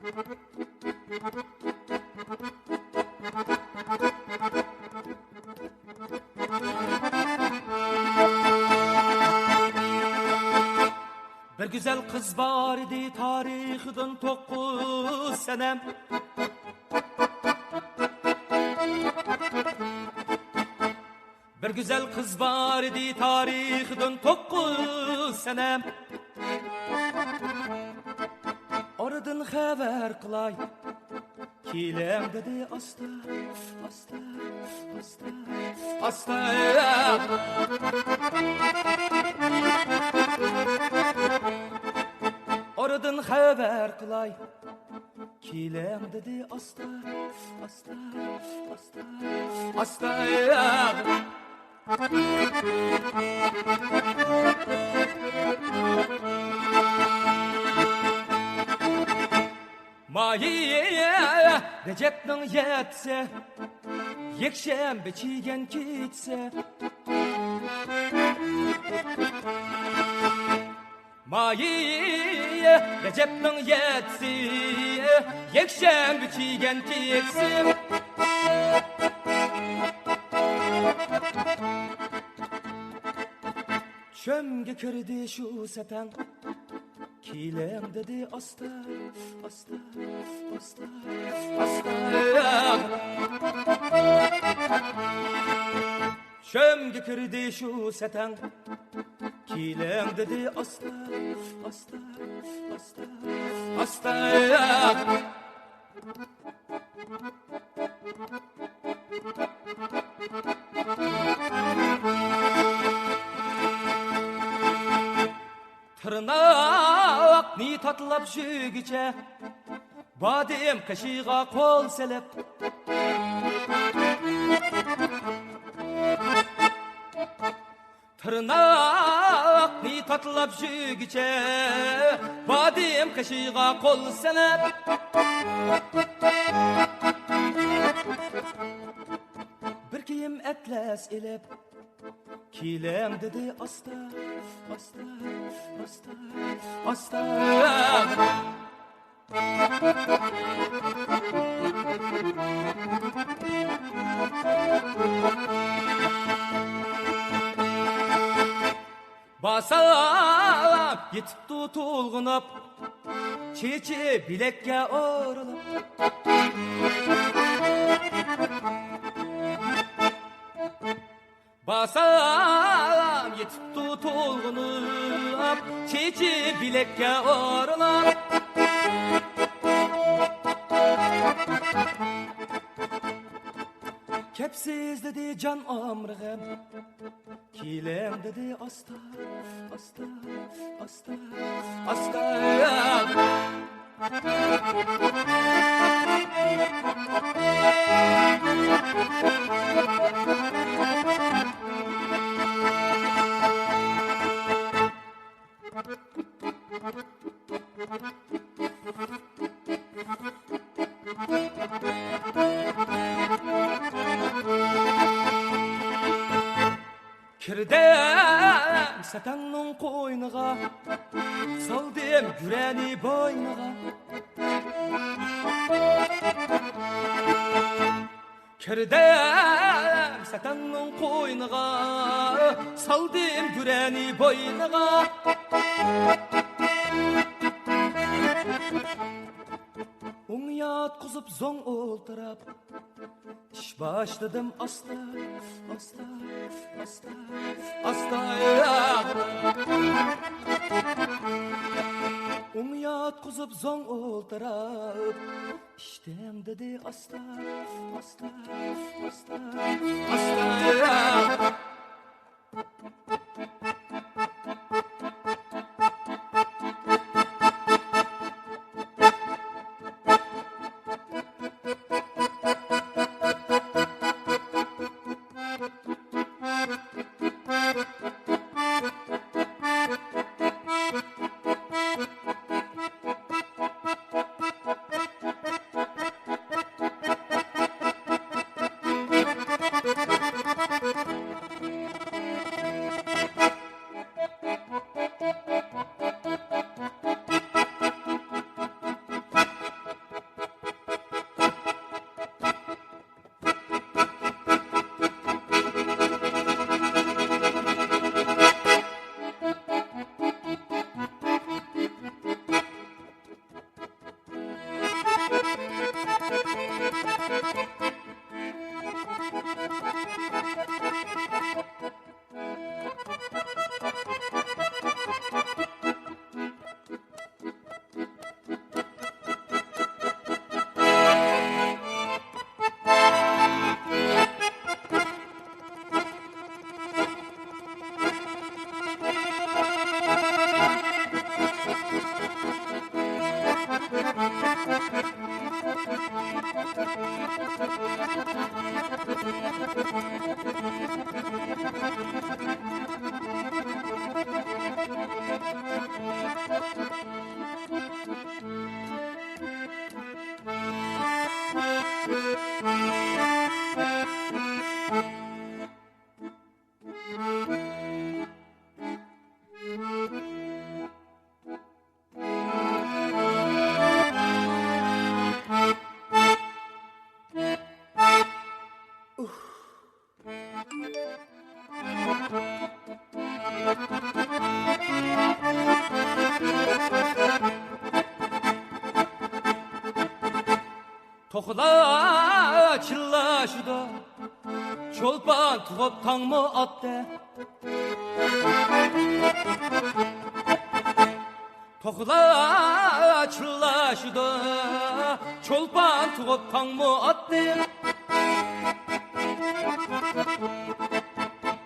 Bir güzel kız var idi tarihiden 9 senem. Bir güzel kız var idi tarihden 9 senem. Oradan haber kılay kilem dedi asta asta asta asta. Oradan haber kılay kilem dedi asta asta asta asta. Mayiye Recep'nin yetse Yekşembe çiğgen gitse Mayiye Recep'nin yetse Yekşembe çiğgen gitse. Çömge kirdi şu seten kilem dedi asta asta asta asta. Çömge kirdi şu seten kilem dedi asta asta asta asta. Tırnak ni tatlap şügiçe Badem kaşığa kol selep. Tırnak ni tatlap şügiçe Badem kaşığa kol selep. Bir kiyim etles elep kilem dedi asta asta asta asta. Basam yetip tutulğunap çiçi bilekке orulup. Basam yetip tutulğunap çiçi bilekке orulup. Kepsiz dedi can ömrüm kilem dedi asta asta asta asta. Kirdem satanın koynuğa saldım güreni boynuğa. Kirdem satanın koynuğa saldım güreni boynuğa. Un yatqızıp zon oltırap iş başladım asta asta asta asta. Un yatqızıp zon oltırap iştem dedi asta asta asta asta. Tohla çıllaşıda çolpan tuğup tang mı attı? Tohla çıllaşıda çolpan tuğup tang mı attı?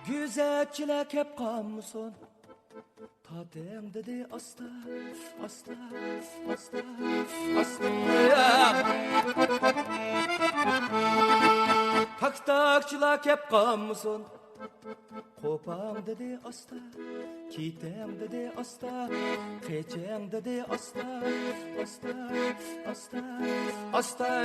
Güzelçiler hep kalmışsın. Tatem dedi asta, asta, asta, asta. Tak takçılar hep kalmışsın. Kopam dedi asta, kitem dedi asta, keçem dedi asta, asta, asta, asta.